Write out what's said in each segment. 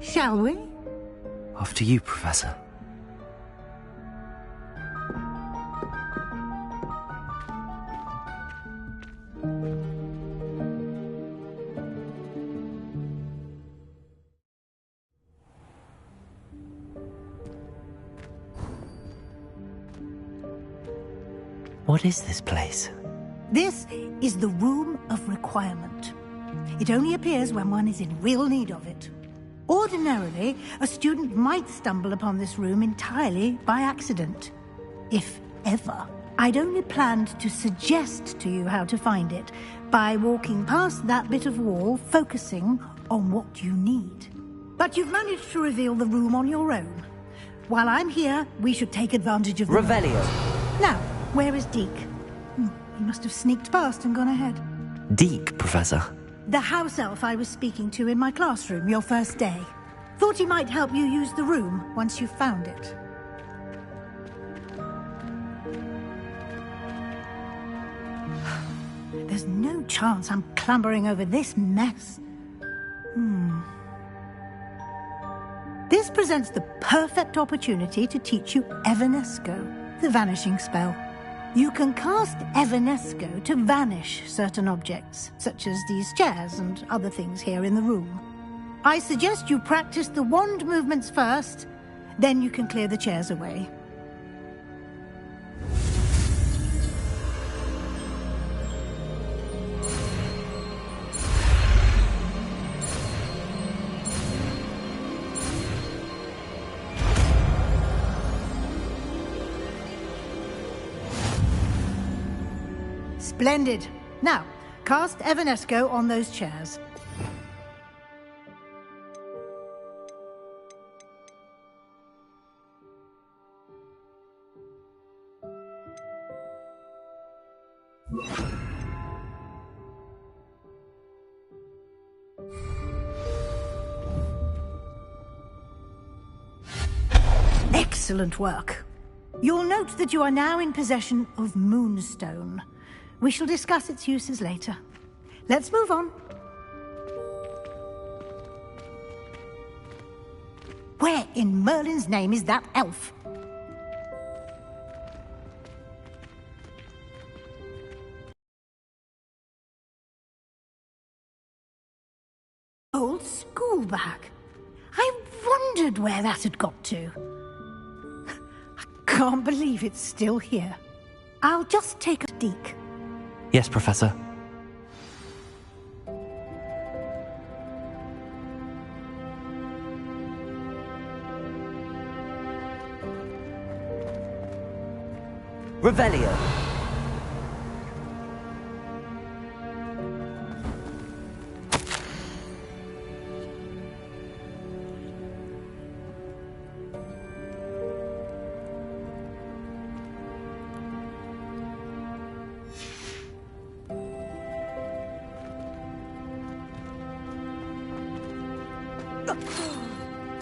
Shall we? After you, Professor. What is this place? This is the Room of Requirement. It only appears when one is in real need of it. Ordinarily, a student might stumble upon this room entirely by accident. If ever. I'd only planned to suggest to you how to find it by walking past that bit of wall, focusing on what you need. But you've managed to reveal the room on your own. While I'm here, we should take advantage of the... Revelio. Now, where is Deke? He must have sneaked past and gone ahead. Deke, Professor. The house elf I was speaking to in my classroom your first day. Thought he might help you use the room once you found it. There's no chance I'm clambering over this mess. This presents the perfect opportunity to teach you Evanesco, the vanishing spell. You can cast Evanesco to vanish certain objects, such as these chairs and other things here in the room. I suggest you practice the wand movements first, then you can clear the chairs away. Splendid. Now, cast Evanesco on those chairs. Excellent work. You'll note that you are now in possession of Moonstone. We shall discuss its uses later. Let's move on. Where in Merlin's name is that elf? Old school bag. I wondered where that had got to. I can't believe it's still here. I'll just take a Deke. Yes, Professor. Revelio.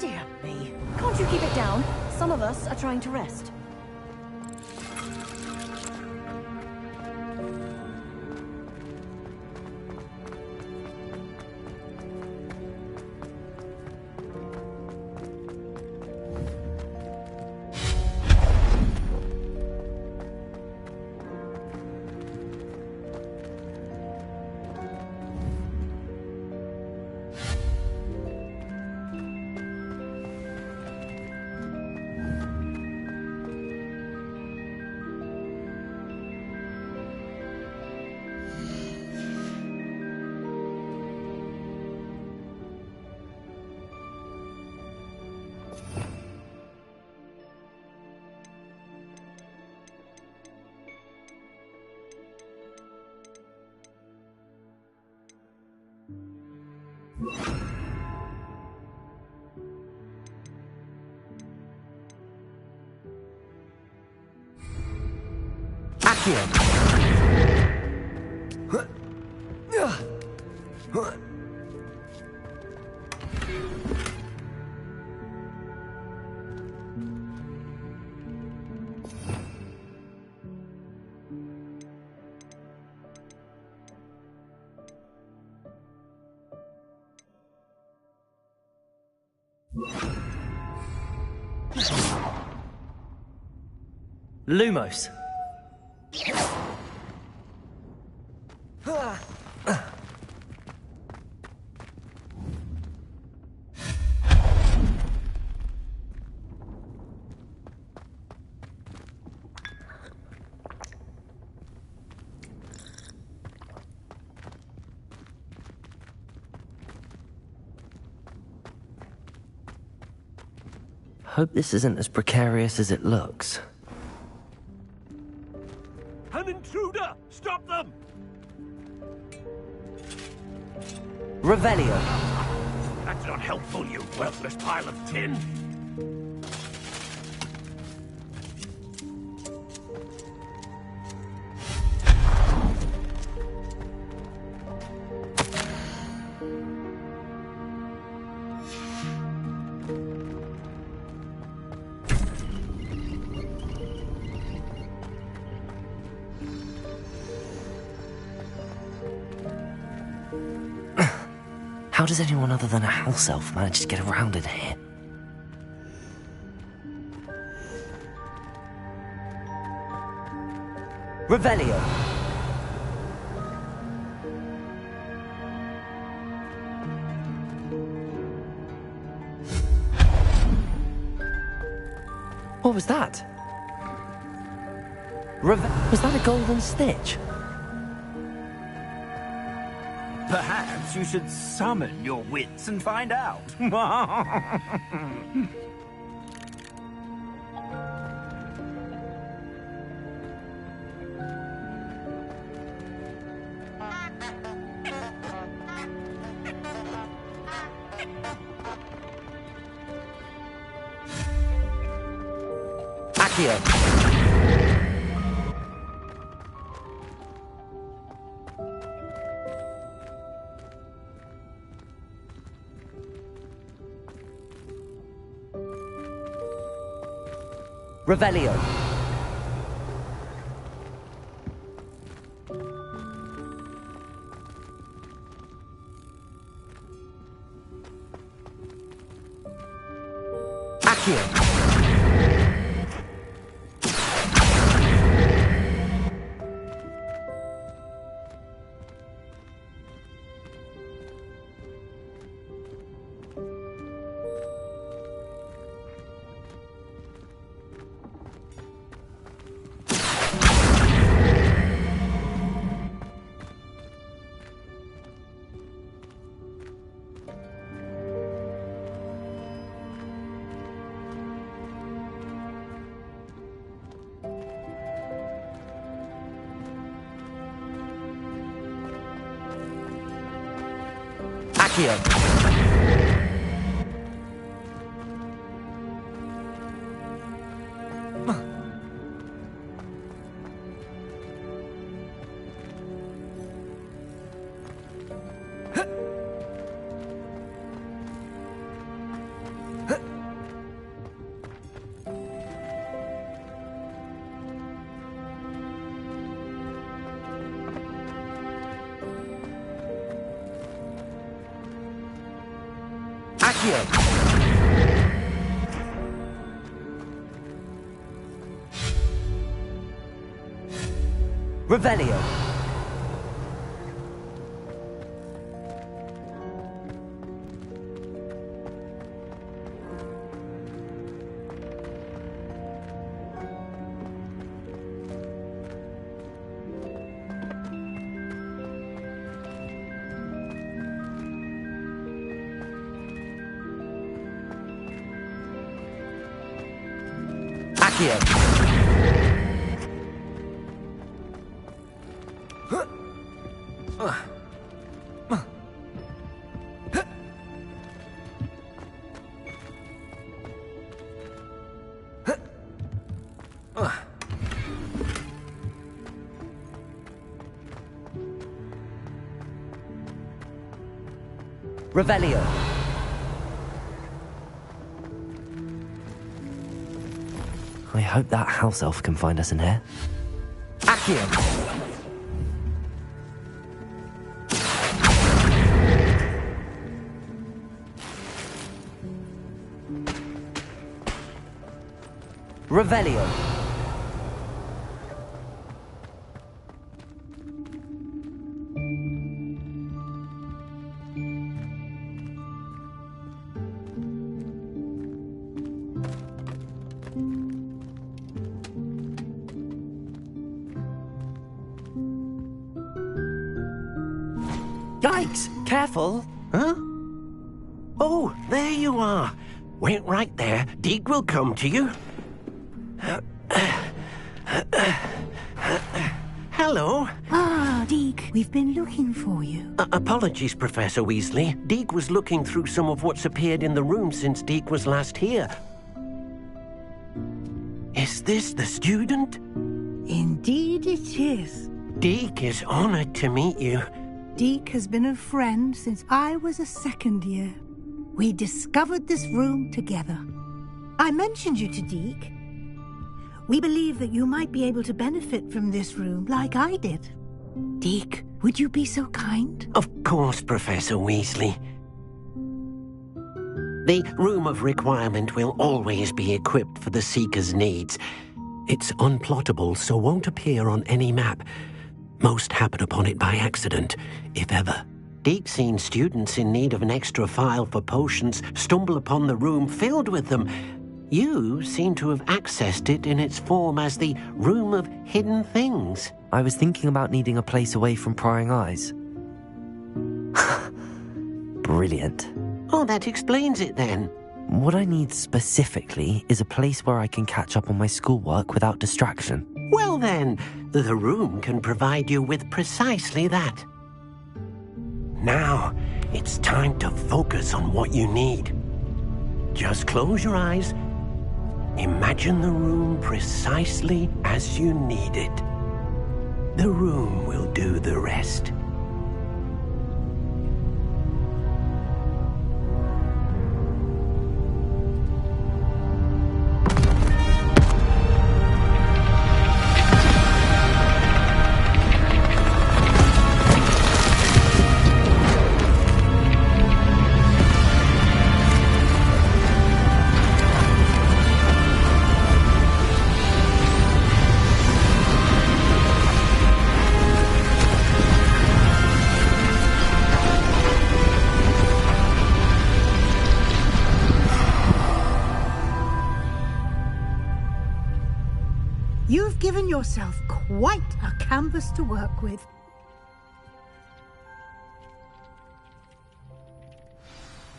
Dear me. Can't you keep it down? Some of us are trying to rest. Lumos. Hope this isn't as precarious as it looks. An intruder! Stop them! Revelio. That's not helpful, you worthless pile of tin! How does anyone other than a house elf manage to get around in here? Revelio. What was that? Was that a golden stitch? Perhaps you should summon your wits and find out. Accio. Revelio. Accio. Accio. Revelio. Accio. Revelio. I hope that house elf can find us in here. Accio. Revelio. Yikes! Careful. Huh? Oh, there you are. Wait right there. Deke will come to you. Hello. Ah, Deke, we've been looking for you. Apologies, Professor Weasley. Deke was looking through some of what's appeared in the room since Deke was last here. Is this the student? Indeed it is. Deke is honored to meet you. Deke has been a friend since I was a second year. We discovered this room together. I mentioned you to Deke. We believe that you might be able to benefit from this room like I did. Deke, would you be so kind? Of course, Professor Weasley. The Room of Requirement will always be equipped for the Seeker's needs. It's unplottable, so won't appear on any map. Most happen upon it by accident, if ever. Deke's seen students in need of an extra file for potions stumble upon the room filled with them. You seem to have accessed it in its form as the Room of Hidden Things. I was thinking about needing a place away from prying eyes. Brilliant. Oh, that explains it then. What I need specifically is a place where I can catch up on my schoolwork without distraction. Well then, the room can provide you with precisely that. Now, it's time to focus on what you need. Just close your eyes. Imagine the room precisely as you need it. The room will do the rest. You've given yourself quite a canvas to work with.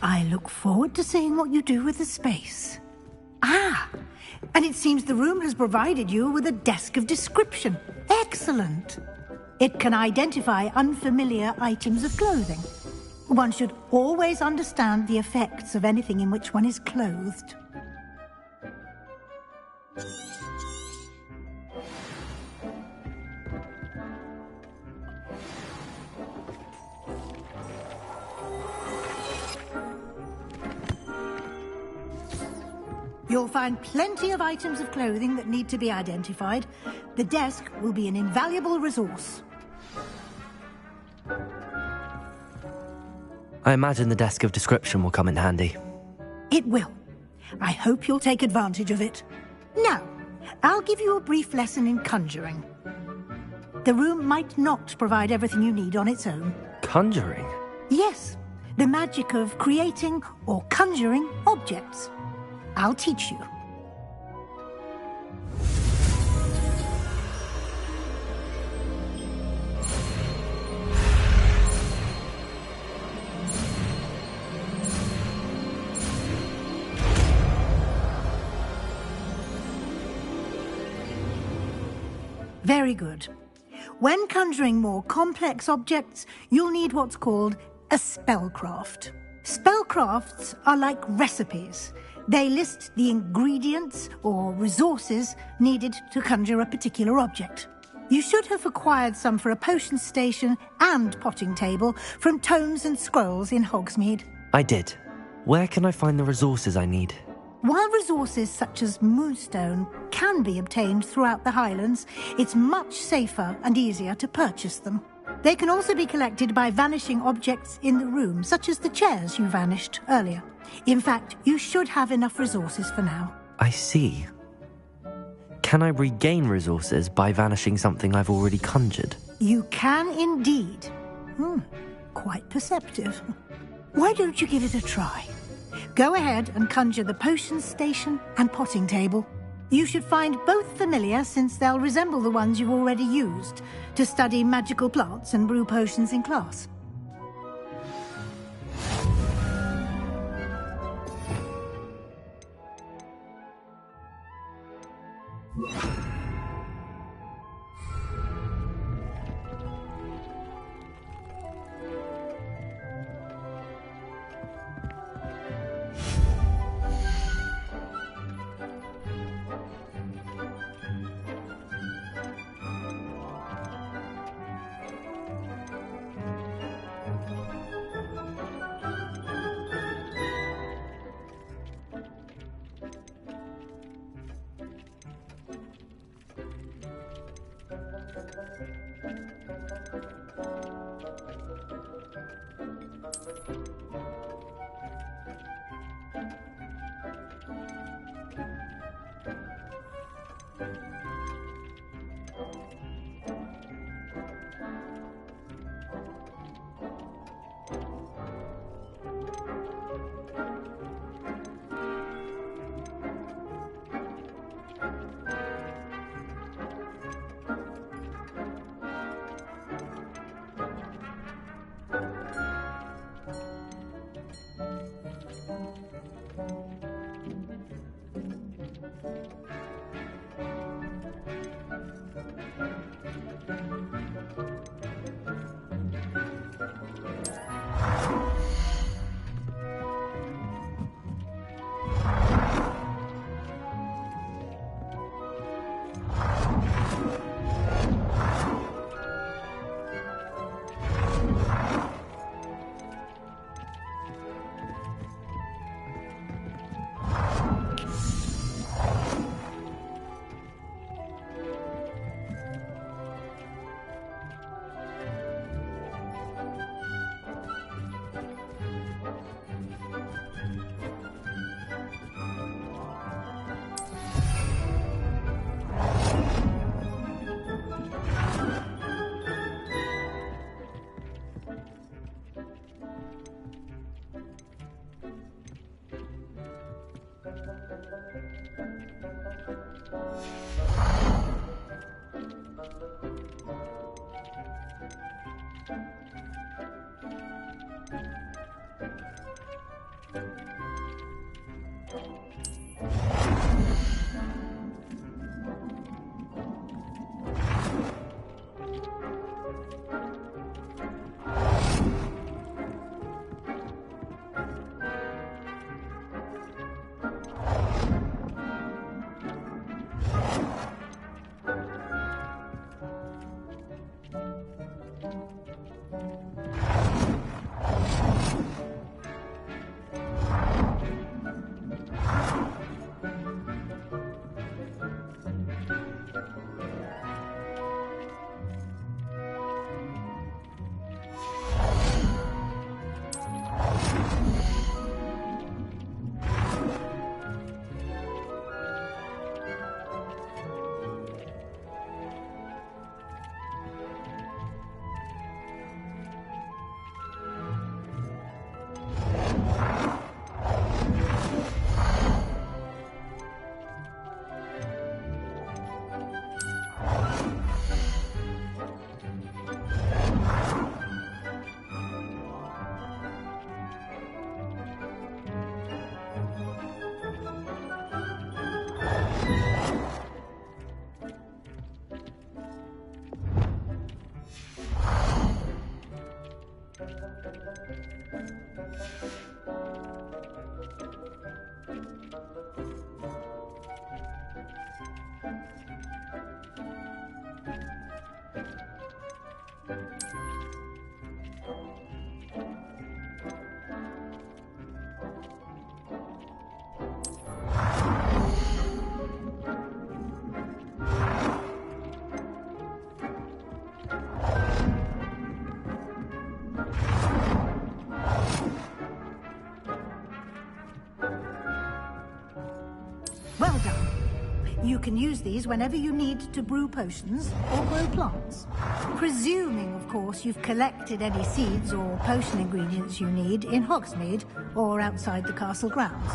I look forward to seeing what you do with the space. Ah, and it seems the room has provided you with a desk of description. Excellent. It can identify unfamiliar items of clothing. One should always understand the effects of anything in which one is clothed. You'll find plenty of items of clothing that need to be identified. The desk will be an invaluable resource. I imagine the desk of description will come in handy. It will. I hope you'll take advantage of it. Now, I'll give you a brief lesson in conjuring. The room might not provide everything you need on its own. Conjuring? Yes, the magic of creating or conjuring objects. I'll teach you. Very good. When conjuring more complex objects, you'll need what's called a spellcraft. Spellcrafts are like recipes. They list the ingredients or resources needed to conjure a particular object. You should have acquired some for a potion station and potting table from tomes and scrolls in Hogsmeade. I did. Where can I find the resources I need? While resources such as moonstone can be obtained throughout the Highlands, it's much safer and easier to purchase them. They can also be collected by vanishing objects in the room, such as the chairs you vanished earlier. In fact, you should have enough resources for now. I see. Can I regain resources by vanishing something I've already conjured? You can indeed. Quite perceptive. Why don't you give it a try? Go ahead and conjure the potions station and potting table. You should find both familiar, since they'll resemble the ones you've already used to study magical plants and brew potions in class. You can use these whenever you need to brew potions or grow plants. Presuming, of course, you've collected any seeds or potion ingredients you need in Hogsmeade or outside the castle grounds.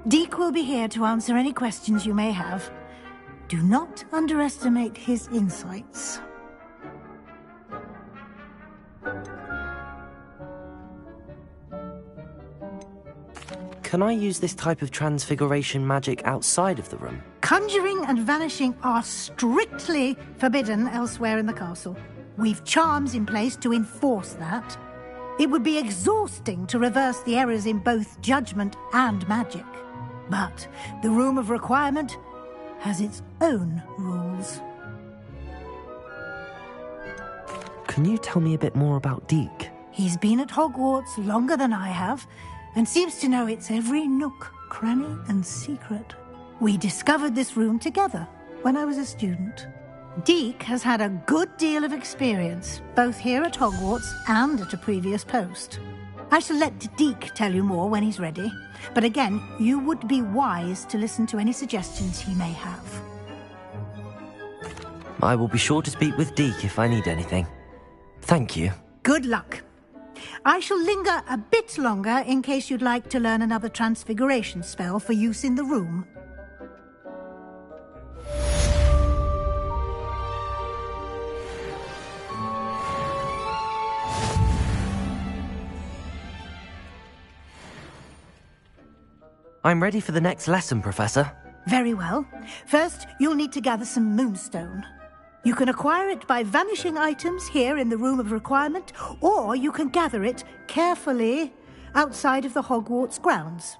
Deke will be here to answer any questions you may have. Do not underestimate his insights. Can I use this type of transfiguration magic outside of the room? Conjuring and vanishing are strictly forbidden elsewhere in the castle. We've charms in place to enforce that. It would be exhausting to reverse the errors in both judgment and magic. But the Room of Requirement has its own rules. Can you tell me a bit more about Deke? He's been at Hogwarts longer than I have, and seems to know its every nook, cranny, and secret. We discovered this room together when I was a student. Deke has had a good deal of experience, both here at Hogwarts and at a previous post. I shall let Deke tell you more when he's ready, but again, you would be wise to listen to any suggestions he may have. I will be sure to speak with Deke if I need anything. Thank you. Good luck. I shall linger a bit longer in case you'd like to learn another transfiguration spell for use in the room. I'm ready for the next lesson, Professor. Very well. First, you'll need to gather some moonstone. You can acquire it by vanishing items here in the Room of Requirement, or you can gather it carefully outside of the Hogwarts grounds.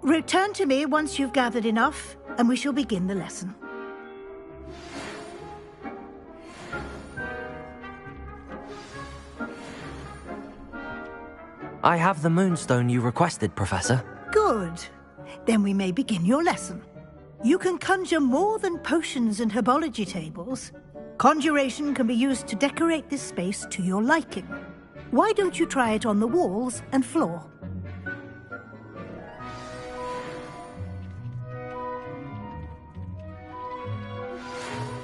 Return to me once you've gathered enough, and we shall begin the lesson. I have the moonstone you requested, Professor. Good. Then we may begin your lesson. You can conjure more than potions and herbology tables. Conjuration can be used to decorate this space to your liking. Why don't you try it on the walls and floor?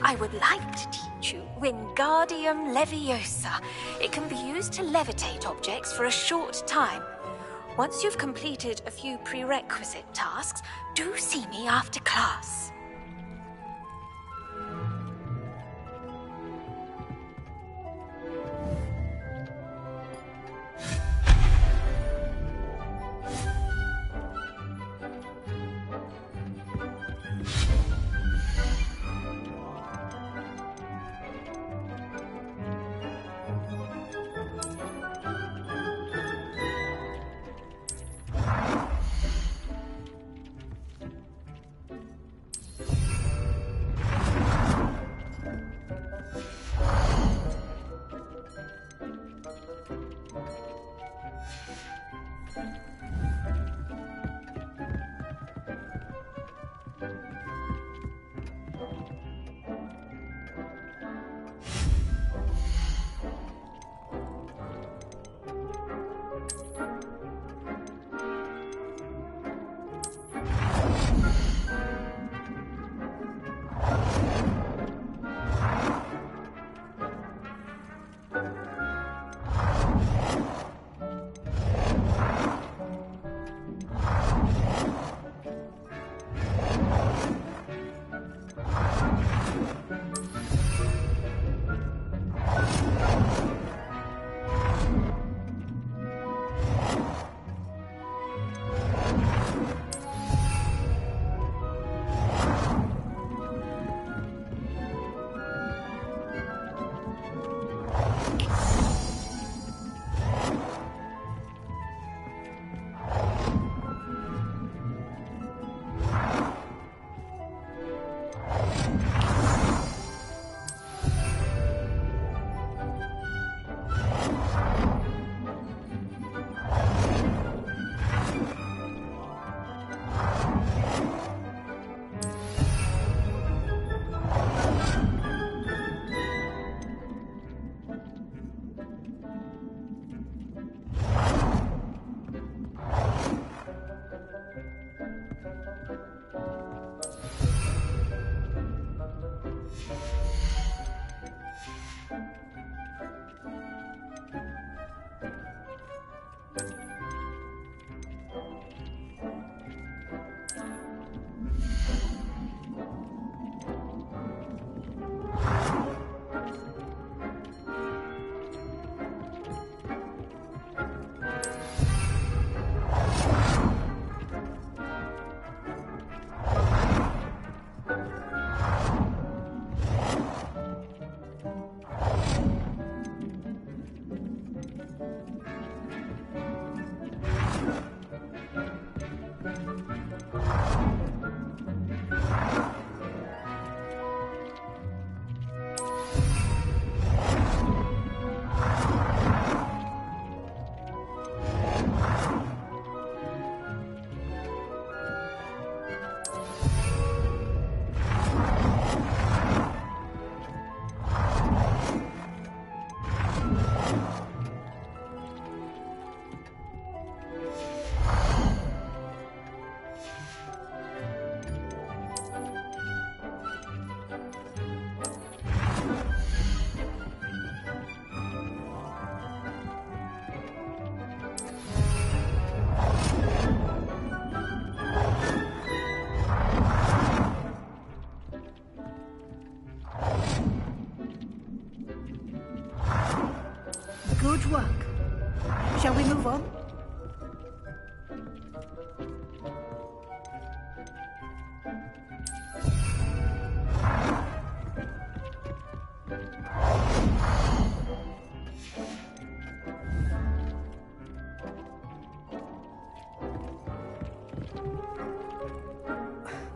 I would like to teach you Wingardium Leviosa. It can be used to levitate objects for a short time. Once you've completed a few prerequisite tasks, do see me after class.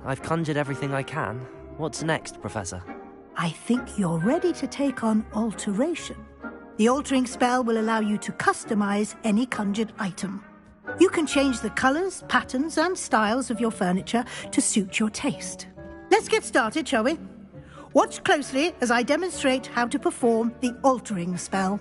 I've conjured everything I can. What's next, Professor? I think you're ready to take on alteration. The altering spell will allow you to customize any conjured item. You can change the colors, patterns, and styles of your furniture to suit your taste. Let's get started, shall we? Watch closely as I demonstrate how to perform the altering spell.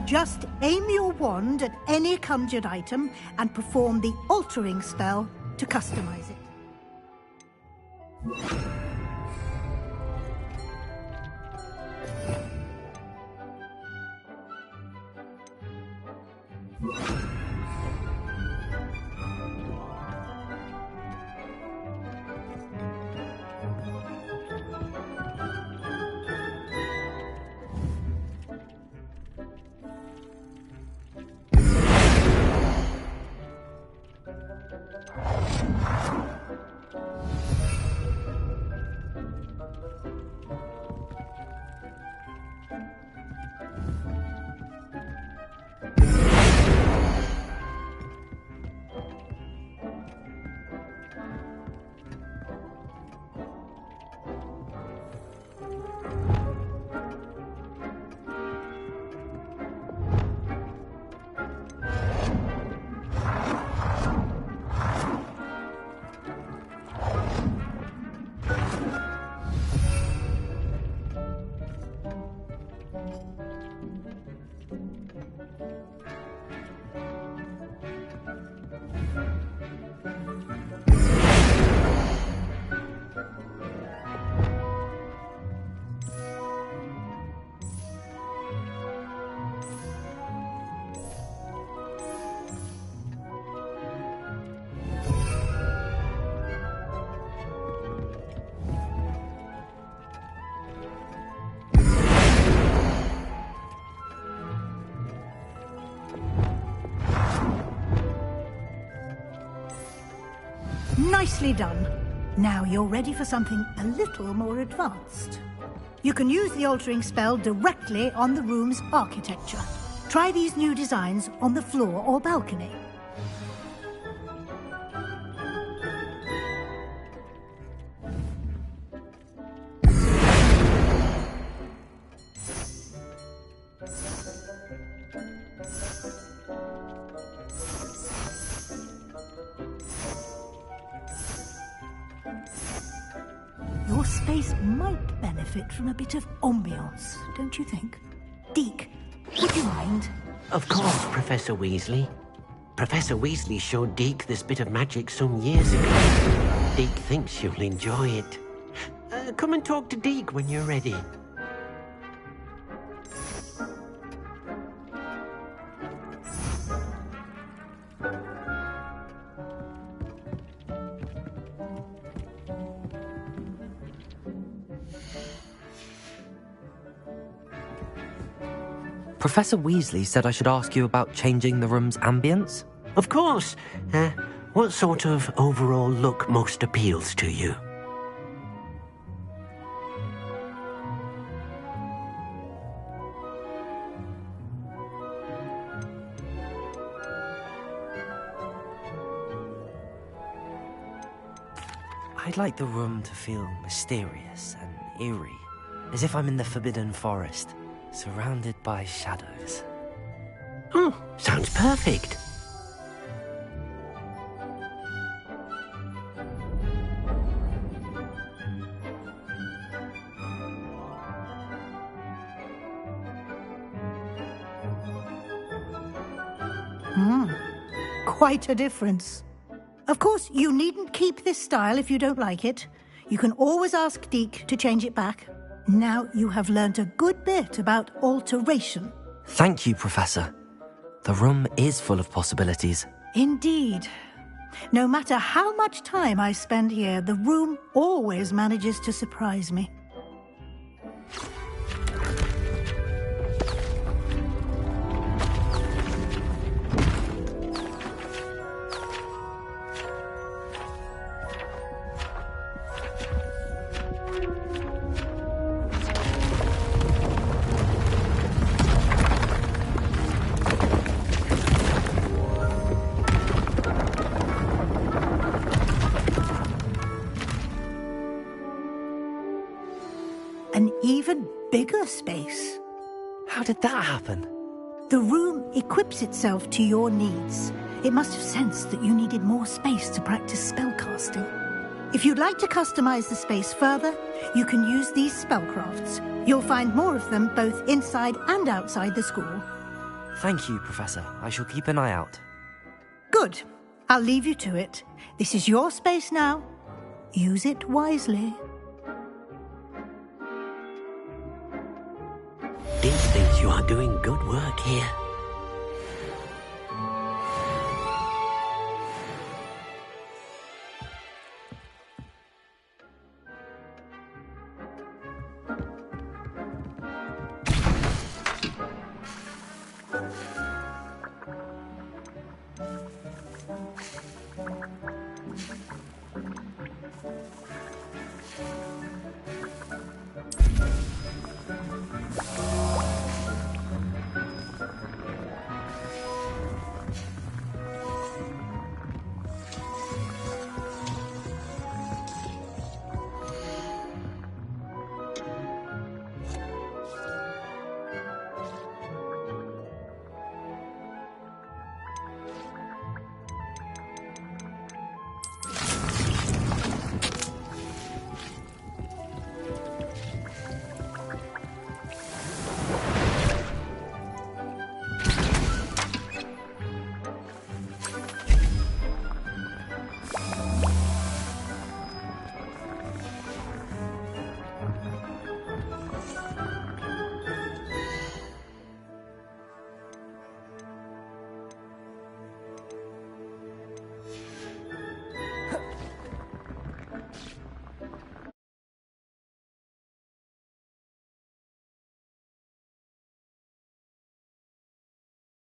Just aim your wand at any conjured item and perform the altering spell to customize it. Nicely done. Now you're ready for something a little more advanced. You can use the altering spell directly on the room's architecture. Try these new designs on the floor or balcony. Your space might benefit from a bit of ambiance, don't you think? Deke, would you mind? Of course, Professor Weasley. Professor Weasley showed Deke this bit of magic some years ago. Deke thinks you'll enjoy it. Come and talk to Deke when you're ready. Professor Weasley said I should ask you about changing the room's ambience? Of course. What sort of overall look most appeals to you? I'd like the room to feel mysterious and eerie, as if I'm in the Forbidden Forest, surrounded by shadows. Oh, sounds perfect. Quite a difference. Of course, you needn't keep this style if you don't like it. You can always ask Deke to change it back. Now you have learnt a good bit about alteration. Thank you, Professor. The room is full of possibilities. Indeed. No matter how much time I spend here, the room always manages to surprise me. bigger space. How did that happen? The room equips itself to your needs. It must have sensed that you needed more space to practice spellcasting. If you'd like to customize the space further, you can use these spellcrafts. You'll find more of them both inside and outside the school. Thank you, Professor. I shall keep an eye out. Good. I'll leave you to it. This is your space now. Use it wisely. Dean thinks you are doing good work here.